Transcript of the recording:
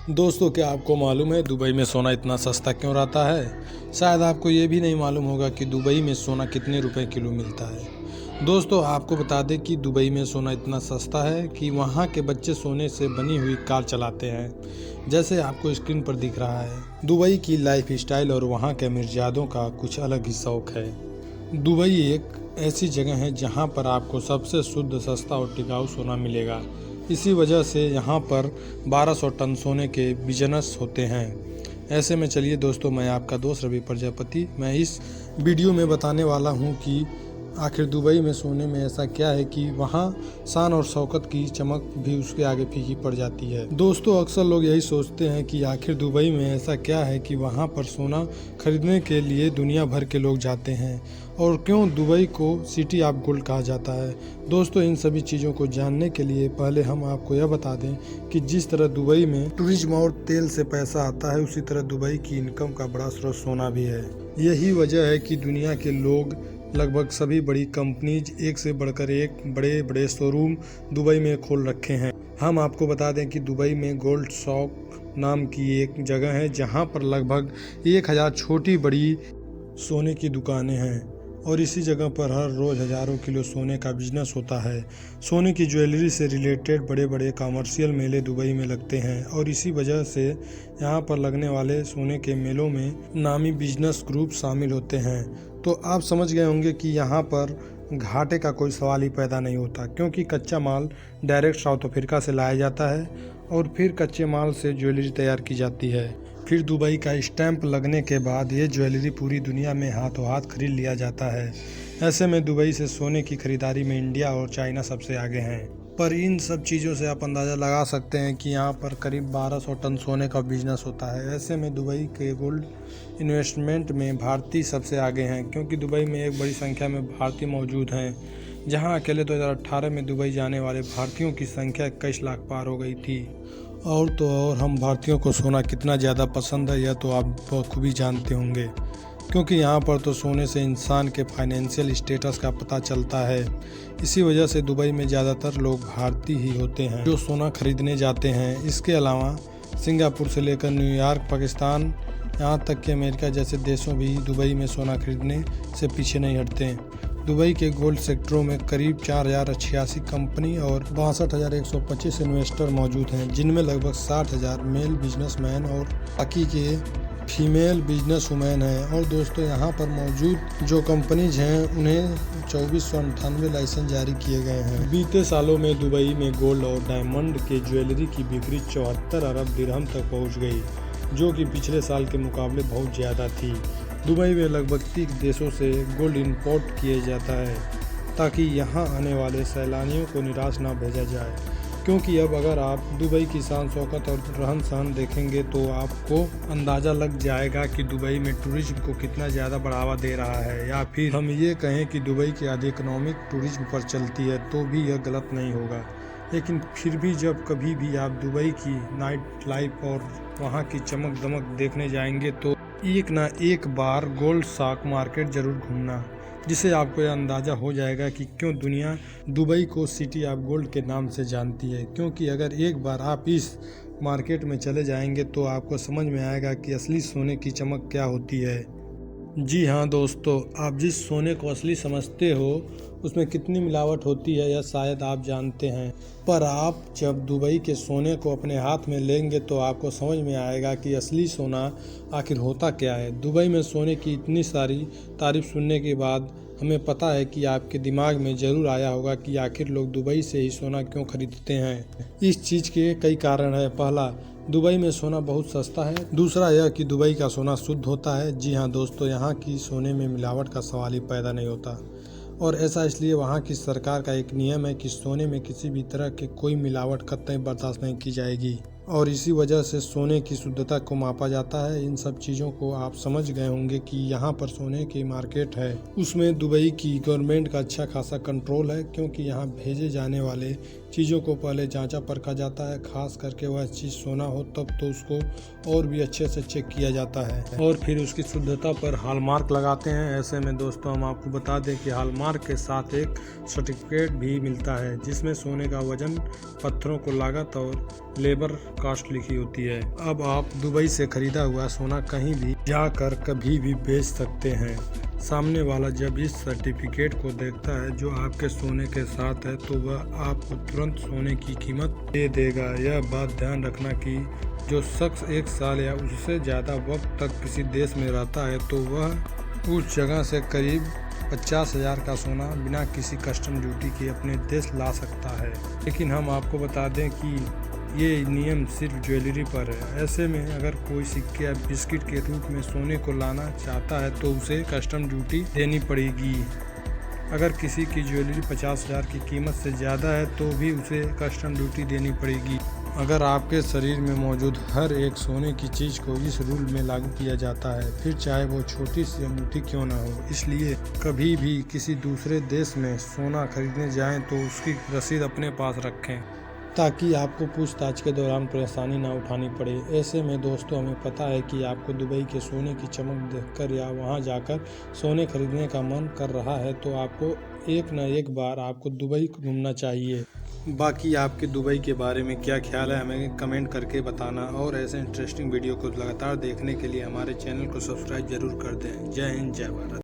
दोस्तों, क्या आपको मालूम है दुबई में सोना इतना सस्ता क्यों रहता है? शायद आपको ये भी नहीं मालूम होगा कि दुबई में सोना कितने रुपए किलो मिलता है। दोस्तों, आपको बता दें कि दुबई में सोना इतना सस्ता है कि वहाँ के बच्चे सोने से बनी हुई कार चलाते हैं, जैसे आपको स्क्रीन पर दिख रहा है। दुबई की लाइफ स्टाइल और वहाँ के अमीरजादों का कुछ अलग ही शौक है। दुबई एक ऐसी जगह है जहाँ पर आपको सबसे शुद्ध, सस्ता और टिकाऊ सोना मिलेगा। इसी वजह से यहाँ पर 1200 टन सोने के बिजनेस होते हैं। ऐसे में चलिए दोस्तों, मैं आपका दोस्त रवि प्रजापति, मैं इस वीडियो में बताने वाला हूँ कि आखिर दुबई में सोने में ऐसा क्या है कि वहाँ शान और शौकत की चमक भी उसके आगे फीकी पड़ जाती है। दोस्तों, अक्सर लोग यही सोचते हैं कि आखिर दुबई में ऐसा क्या है कि वहाँ पर सोना खरीदने के लिए दुनिया भर के लोग जाते हैं, और क्यों दुबई को सिटी ऑफ गोल्ड कहा जाता है। दोस्तों, इन सभी चीज़ों को जानने के लिए पहले हम आपको यह बता दें कि जिस तरह दुबई में टूरिज्म और तेल से पैसा आता है, उसी तरह दुबई की इनकम का बड़ा स्रोत सोना भी है। यही वजह है कि दुनिया के लोग, लगभग सभी बड़ी कंपनीज, एक से बढ़कर एक बड़े बड़े शोरूम दुबई में खोल रखे हैं। हम आपको बता दें कि दुबई में गोल्ड शॉप नाम की एक जगह है, जहां पर लगभग 1000 छोटी बड़ी सोने की दुकानें हैं, और इसी जगह पर हर रोज़ हज़ारों किलो सोने का बिजनेस होता है। सोने की ज्वेलरी से रिलेटेड बड़े बड़े कमर्शियल मेले दुबई में लगते हैं, और इसी वजह से यहाँ पर लगने वाले सोने के मेलों में नामी बिजनेस ग्रुप शामिल होते हैं। तो आप समझ गए होंगे कि यहाँ पर घाटे का कोई सवाल ही पैदा नहीं होता, क्योंकि कच्चा माल डायरेक्ट साउथ अफ्रीका से लाया जाता है, और फिर कच्चे माल से ज्वेलरी तैयार की जाती है। फिर दुबई का स्टैंप लगने के बाद ये ज्वेलरी पूरी दुनिया में हाथों हाथ खरीद लिया जाता है। ऐसे में दुबई से सोने की खरीदारी में इंडिया और चाइना सबसे आगे हैं। पर इन सब चीज़ों से आप अंदाज़ा लगा सकते हैं कि यहाँ पर करीब 1200 टन सोने का बिजनेस होता है। ऐसे में दुबई के गोल्ड इन्वेस्टमेंट में भारतीय सबसे आगे हैं, क्योंकि दुबई में एक बड़ी संख्या में भारतीय मौजूद हैं। जहाँ अकेले 2018 में दुबई जाने वाले भारतीयों की संख्या 21 लाख पार हो गई थी। और तो और हम भारतीयों को सोना कितना ज़्यादा पसंद है, यह तो आप बखूबी जानते होंगे, क्योंकि यहाँ पर तो सोने से इंसान के फाइनेंशियल स्टेटस का पता चलता है। इसी वजह से दुबई में ज़्यादातर लोग भारतीय ही होते हैं जो सोना खरीदने जाते हैं। इसके अलावा सिंगापुर से लेकर न्यूयॉर्क, पाकिस्तान, यहाँ तक कि अमेरिका जैसे देशों भी दुबई में सोना खरीदने से पीछे नहीं हटते। दुबई के गोल्ड सेक्टरों में करीब 4086 कंपनी और 62,125 इन्वेस्टर मौजूद हैं, जिनमें लगभग 60,000 मेल बिजनेसमैन और बाकी के फीमेल बिजनेस वुमेन हैं। और दोस्तों, यहाँ पर मौजूद जो कंपनीज हैं उन्हें 2498 लाइसेंस जारी किए गए हैं। बीते सालों में दुबई में गोल्ड और डायमंड के ज्वेलरी की बिक्री 74 अरब दिरहम तक पहुँच गई, जो कि पिछले साल के मुकाबले बहुत ज़्यादा थी। दुबई में लगभग 30 देशों से गोल्ड इंपोर्ट किया जाता है, ताकि यहाँ आने वाले सैलानियों को निराश ना भेजा जाए। क्योंकि अब अगर आप दुबई की शान शौकत और रहन सहन देखेंगे तो आपको अंदाज़ा लग जाएगा कि दुबई में टूरिज्म को कितना ज़्यादा बढ़ावा दे रहा है, या फिर हम ये कहें कि दुबई की आधी इकोनॉमिक टूरिज्म पर चलती है, तो भी यह गलत नहीं होगा। लेकिन फिर भी जब कभी भी आप दुबई की नाइट लाइफ और वहाँ की चमक दमक देखने जाएंगे, तो एक ना एक बार गोल्ड स्टॉक मार्केट ज़रूर घूमना, जिससे आपको यह अंदाज़ा हो जाएगा कि क्यों दुनिया दुबई को सिटी ऑफ गोल्ड के नाम से जानती है। क्योंकि अगर एक बार आप इस मार्केट में चले जाएंगे तो आपको समझ में आएगा कि असली सोने की चमक क्या होती है। जी हाँ दोस्तों, आप जिस सोने को असली समझते हो उसमें कितनी मिलावट होती है यह शायद आप जानते हैं, पर आप जब दुबई के सोने को अपने हाथ में लेंगे तो आपको समझ में आएगा कि असली सोना आखिर होता क्या है। दुबई में सोने की इतनी सारी तारीफ सुनने के बाद हमें पता है कि आपके दिमाग में ज़रूर आया होगा कि आखिर लोग दुबई से ही सोना क्यों खरीदते हैं। इस चीज़ के कई कारण हैं। पहला, दुबई में सोना बहुत सस्ता है। दूसरा यह कि दुबई का सोना शुद्ध होता है। जी हाँ दोस्तों, यहाँ की सोने में मिलावट का सवाल ही पैदा नहीं होता, और ऐसा इसलिए वहाँ की सरकार का एक नियम है कि सोने में किसी भी तरह के कोई मिलावट कतई बर्दाश्त नहीं की जाएगी, और इसी वजह से सोने की शुद्धता को मापा जाता है। इन सब चीज़ों को आप समझ गए होंगे कि यहाँ पर सोने की मार्केट है, उसमें दुबई की गवर्नमेंट का अच्छा खासा कंट्रोल है, क्योंकि यहाँ भेजे जाने वाले चीज़ों को पहले जांचा परखा जाता है, खास करके वह चीज़ सोना हो तब तो उसको और भी अच्छे से चेक किया जाता है और फिर उसकी शुद्धता पर हॉलमार्क लगाते हैं। ऐसे में दोस्तों हम आपको बता दें कि हॉलमार्क के साथ एक सर्टिफिकेट भी मिलता है जिसमें सोने का वजन, पत्थरों को लागत और लेबर कास्ट लिखी होती है। अब आप दुबई से खरीदा हुआ सोना कहीं भी जाकर कभी भी बेच सकते हैं। सामने वाला जब इस सर्टिफिकेट को देखता है जो आपके सोने के साथ है तो वह आपको तुरंत सोने की कीमत दे देगा। यह बात ध्यान रखना कि जो शख्स 1 साल या उससे ज़्यादा वक्त तक किसी देश में रहता है तो वह उस जगह से करीब 50,000 का सोना बिना किसी कस्टम ड्यूटी के अपने देश ला सकता है। लेकिन हम आपको बता दें कि ये नियम सिर्फ ज्वेलरी पर है। ऐसे में अगर कोई सिक्के या बिस्किट के रूप में सोने को लाना चाहता है तो उसे कस्टम ड्यूटी देनी पड़ेगी। अगर किसी की ज्वेलरी 50,000 की कीमत से ज़्यादा है तो भी उसे कस्टम ड्यूटी देनी पड़ेगी। अगर आपके शरीर में मौजूद हर एक सोने की चीज़ को इस रूल में लागू किया जाता है, फिर चाहे वो छोटी सी अंगूठी क्यों ना हो। इसलिए कभी भी किसी दूसरे देश में सोना खरीदने जाएं तो उसकी रसीद अपने पास रखें ताकि आपको पूछताछ के दौरान परेशानी ना उठानी पड़े। ऐसे में दोस्तों हमें पता है कि आपको दुबई के सोने की चमक देखकर या वहां जाकर सोने खरीदने का मन कर रहा है तो आपको एक न एक बार आपको दुबई घूमना चाहिए। बाकी आपके दुबई के बारे में क्या ख्याल है हमें कमेंट करके बताना और ऐसे इंटरेस्टिंग वीडियो को लगातार देखने के लिए हमारे चैनल को सब्सक्राइब जरूर कर दें। जय हिंद, जय भारत।